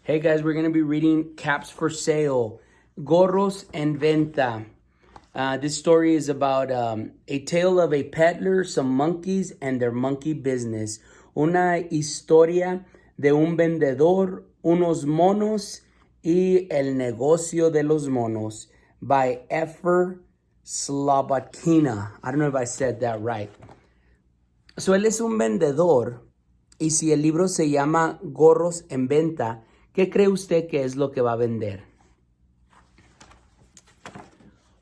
Hey guys, we're going to be reading Caps for Sale, Gorros en Venta. This story is about a tale of a peddler, some monkeys, and their monkey business. Una historia de un vendedor, unos monos, y el negocio de los monos by Effer Slobodkina. I don't know if I said that right. So él es un vendedor, y si el libro se llama Gorros en Venta, ¿qué cree usted que es lo que va a vender?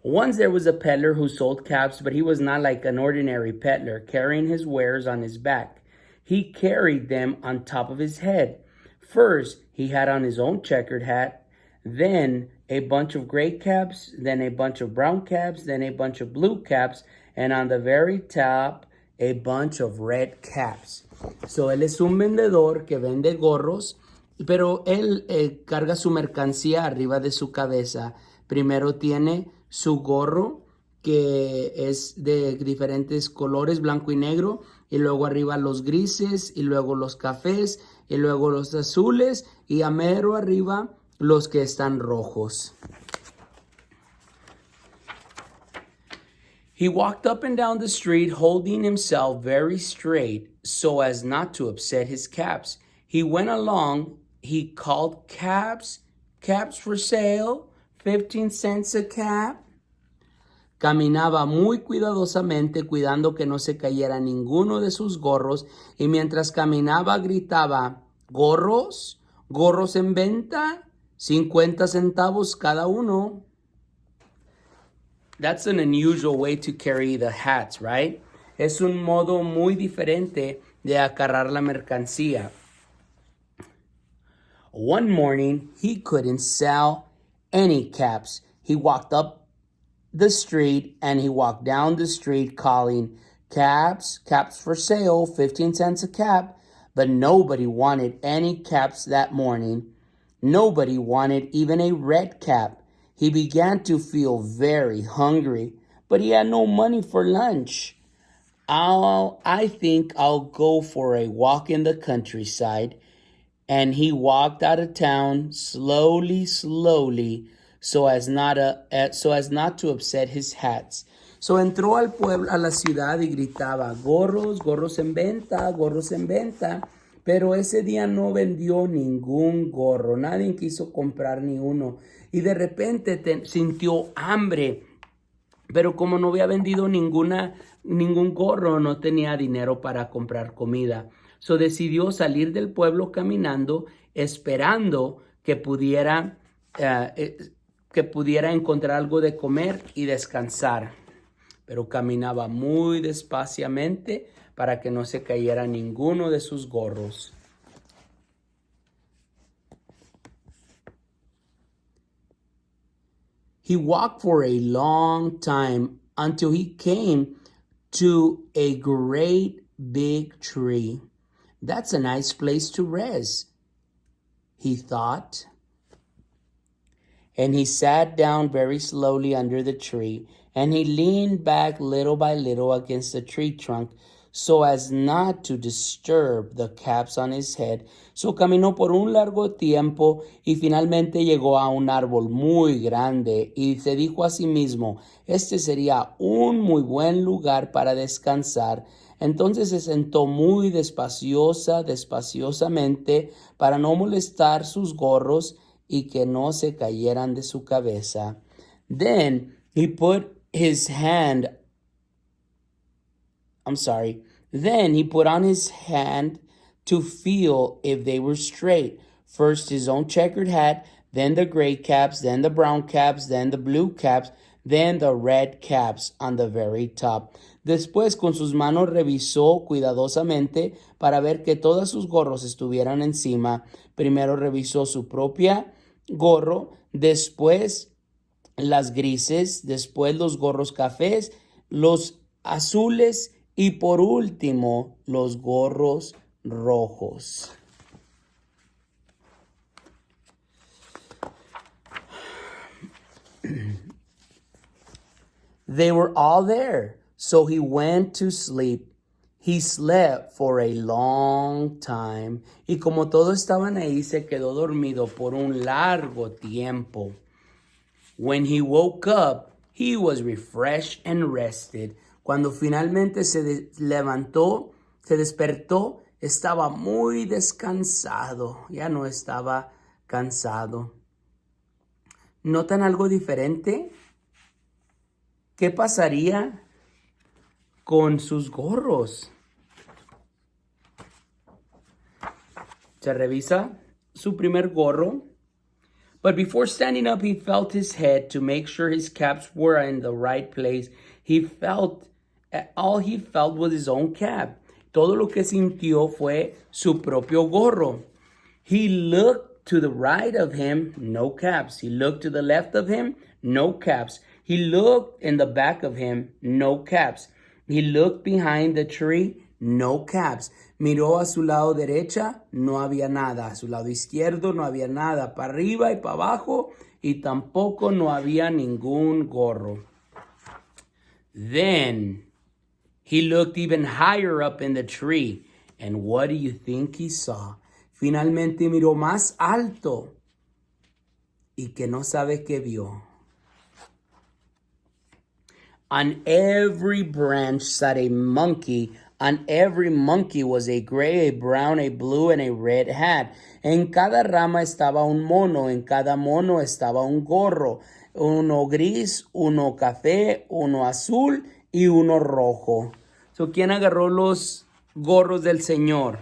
Once there was a peddler who sold caps, but he was not like an ordinary peddler, carrying his wares on his back. He carried them on top of his head. First, he had on his own checkered hat, then a bunch of gray caps, then a bunch of brown caps, then a bunch of blue caps, and on the very top, a bunch of red caps. So, él es un vendedor que vende gorros, pero él carga su mercancía arriba de su cabeza. Primero tiene su gorro, que es de diferentes colores, blanco y negro, y luego arriba los grises, y luego los cafés, y luego los azules, y a mero arriba los que están rojos. He walked up and down the street holding himself very straight so as not to upset his caps. He went along, he called caps for sale, 15 cents a cap. Caminaba muy cuidadosamente, cuidando que no se cayera ninguno de sus gorros, y mientras caminaba gritaba, gorros en venta, 50 centavos cada uno. That's an unusual way to carry the hats, right? Es un modo muy diferente de acarrar la mercancía. One morning, he couldn't sell any caps. He walked up the street and he walked down the street calling, caps for sale, 15 cents a cap. But nobody wanted any caps that morning. Nobody wanted even a red cap. He began to feel very hungry, but he had no money for lunch. I think I'll go for a walk in the countryside. And he walked out of town slowly, so as not to upset his hats. So entró al pueblo, a la ciudad, y gritaba, gorros en venta. Pero ese día no vendió ningún gorro. Nadie quiso comprar ni uno. Y de repente sintió hambre. Pero como no había vendido ningún gorro, no tenía dinero para comprar comida. So decidió salir del pueblo caminando, esperando que pudiera encontrar algo de comer y descansar. Pero caminaba muy despaciamente para que no se cayera ninguno de sus gorros. He walked for a long time until he came to a great big tree. That's a nice place to rest, he thought. And he sat down very slowly under the tree, and he leaned back little by little against the tree trunk so as not to disturb the caps on his head. So caminó por un largo tiempo y finalmente llegó a un árbol muy grande y se dijo a sí mismo, este sería un muy buen lugar para descansar. Entonces se sentó muy despaciosamente para no molestar sus gorros y que no se cayeran de su cabeza. Then he put on his hand to feel if they were straight. First his own checkered hat, then the gray caps, then the brown caps, then the blue caps, then the red caps on the very top. Después con sus manos revisó cuidadosamente para ver que todos sus gorros estuvieran encima. Primero revisó su propia gorro, después las grises, después los gorros cafés, los azules y por último los gorros rojos. They were all there, so he went to sleep. He slept for a long time. Y como todos estaban ahí, se quedó dormido por un largo tiempo. When he woke up, he was refreshed and rested. Cuando finalmente se levantó, se despertó, estaba muy descansado. Ya no estaba cansado. ¿Notan algo diferente? ¿Qué pasaría con sus gorros? Se revisa su primer gorro. But before standing up, he felt his head to make sure his caps were in the right place. All he felt was his own cap. Todo lo que sintió fue su propio gorro. He looked to the right of him, no caps. He looked to the left of him, no caps. He looked in the back of him, no caps. He looked behind the tree, no caps. Miró a su lado derecha, no había nada. A su lado izquierdo no había nada. Para arriba y para abajo, y tampoco no había ningún gorro. Then he looked even higher up in the tree. And what do you think he saw? Finalmente miró más alto. ¿Y que no sabe qué vio? On every branch sat a monkey. On every monkey was a gray, a brown, a blue, and a red hat. En cada rama estaba un mono. En cada mono estaba un gorro. Uno gris, uno café, uno azul y uno rojo. So, ¿quién agarró los gorros del Señor?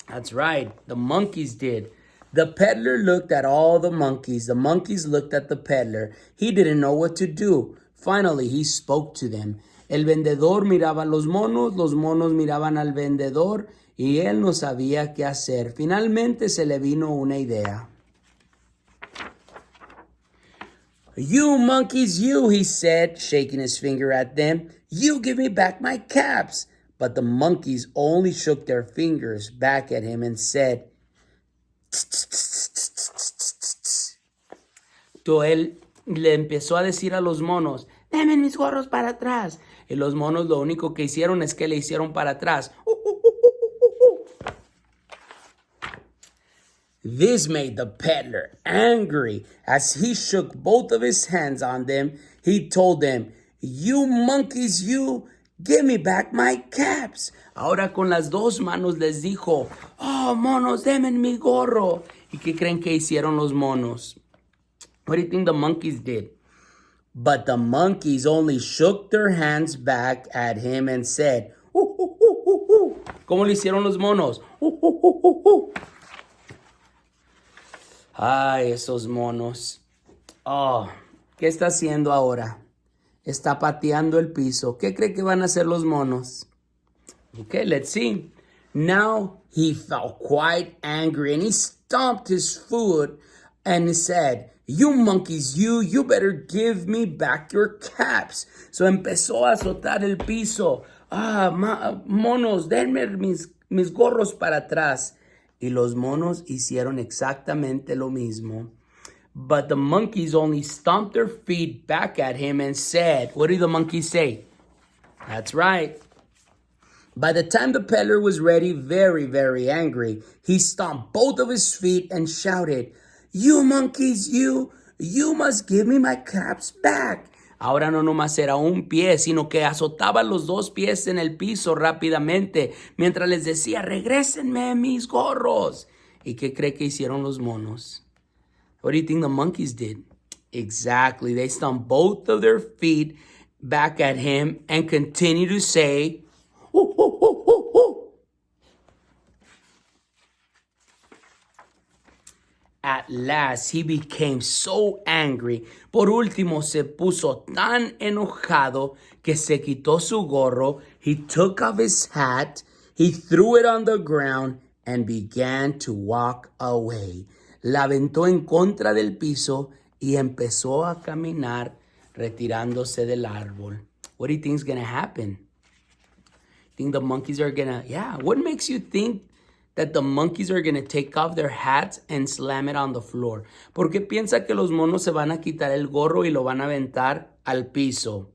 That's right, the monkeys did. The peddler looked at all the monkeys. The monkeys looked at the peddler. He didn't know what to do. Finally, he spoke to them. El vendedor miraba a los monos miraban al vendedor y él no sabía qué hacer. Finalmente se le vino una idea. You monkeys, you, he said, shaking his finger at them. You give me back my caps. But the monkeys only shook their fingers back at him and said, Entonces él le empezó a decir a los monos, denme mis gorros para atrás. Y los monos lo único que hicieron es que le hicieron para atrás. This made the peddler angry. As he shook both of his hands on them, he told them, You monkeys, you, give me back my caps. Ahora con las dos manos les dijo, oh, monos, denme mi gorro. ¿Y qué creen que hicieron los monos? What do you think the monkeys did? But the monkeys only shook their hands back at him and said, ¿Cómo le hicieron los monos? Ay, esos monos. Oh, ¿qué está haciendo ahora? Está pateando el piso. ¿Qué cree que van a hacer los monos? Okay, let's see. Now he felt quite angry and he stomped his foot and he said, You monkeys, you better give me back your caps. So empezó a azotar el piso. Monos, denme mis gorros para atrás. Y los monos hicieron exactamente lo mismo. But the monkeys only stomped their feet back at him and said, what did the monkeys say? That's right. By the time the peddler was ready, very, very angry, he stomped both of his feet and shouted, You monkeys, you must give me my caps back. Ahora no nomás era un pie, sino que azotaba los dos pies en el piso rápidamente, mientras les decía, regrésenme mis gorros. ¿Y qué cree que hicieron los monos? What do you think the monkeys did? Exactly. They stomped both of their feet back at him and continued to say, "Hoo, hoo, hoo, hoo, hoo." At last, he became so angry. Por último, se puso tan enojado que se quitó su gorro. He took off his hat, he threw it on the ground, and began to walk away. La aventó en contra del piso y empezó a caminar retirándose del árbol. What do you think is going to happen? Think the monkeys are going to, what makes you think that the monkeys are going to take off their hats and slam it on the floor? ¿Por qué piensa que los monos se van a quitar el gorro y lo van a aventar al piso?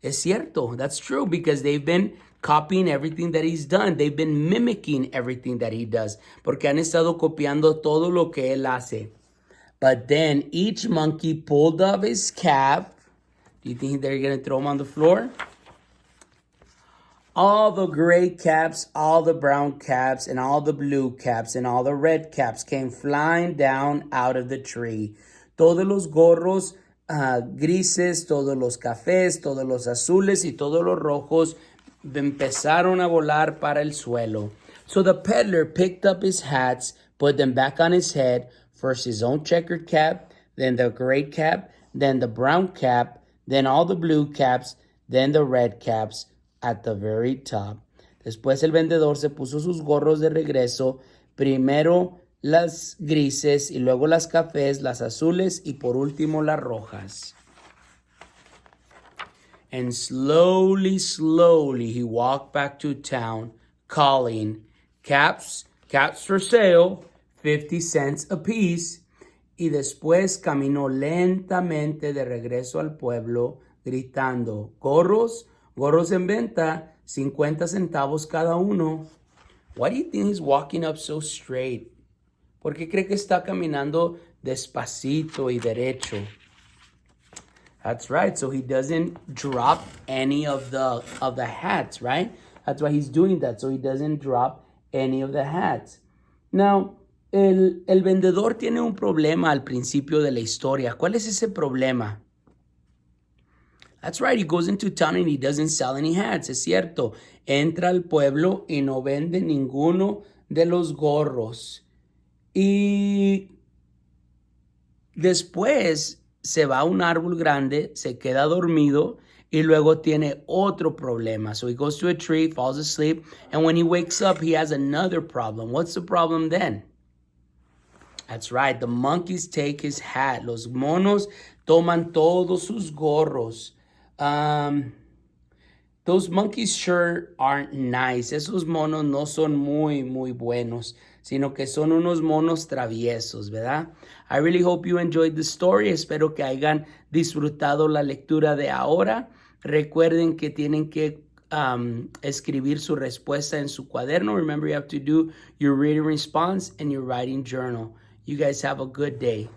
Es cierto. That's true because they've been copying everything that he's done. They've been mimicking everything that he does. Porque han estado copiando todo lo que él hace. But then each monkey pulled off his cap. Do you think they're going to throw him on the floor? All the gray caps, all the brown caps, and all the blue caps, and all the red caps came flying down out of the tree. Todos los gorros grises, todos los cafés, todos los azules y todos los rojos empezaron a volar para el suelo. So the peddler picked up his hats, put them back on his head, first his own checkered cap, then the gray cap, then the brown cap, then all the blue caps, then the red caps at the very top. Después el vendedor se puso sus gorros de regreso, primero las grises y luego las cafés, las azules y por último las rojas. And slowly, slowly he walked back to town calling, caps for sale, 50 cents apiece. Y después caminó lentamente de regreso al pueblo gritando, gorros en venta, 50 centavos cada uno. Why do you think he's walking up so straight? ¿Por qué cree que está caminando despacito y derecho? That's right, so he doesn't drop any of the hats, right? That's why he's doing that, so he doesn't drop any of the hats. Now, el vendedor tiene un problema al principio de la historia. ¿Cuál es ese problema? That's right, he goes into town and he doesn't sell any hats, es cierto. Entra al pueblo y no vende ninguno de los gorros. Y después se va a un árbol grande, se queda dormido y luego tiene otro problema. So he goes to a tree, falls asleep, and when he wakes up, he has another problem. What's the problem then? That's right, the monkeys take his hat. Los monos toman todos sus gorros. Those monkeys sure aren't nice. Esos monos no son muy buenos, sino que son unos monos traviesos, ¿verdad? I really hope you enjoyed the story. Espero que hayan disfrutado la lectura de ahora. Recuerden que tienen que escribir su respuesta en su cuaderno. Remember, you have to do your reading response and your writing journal. You guys have a good day.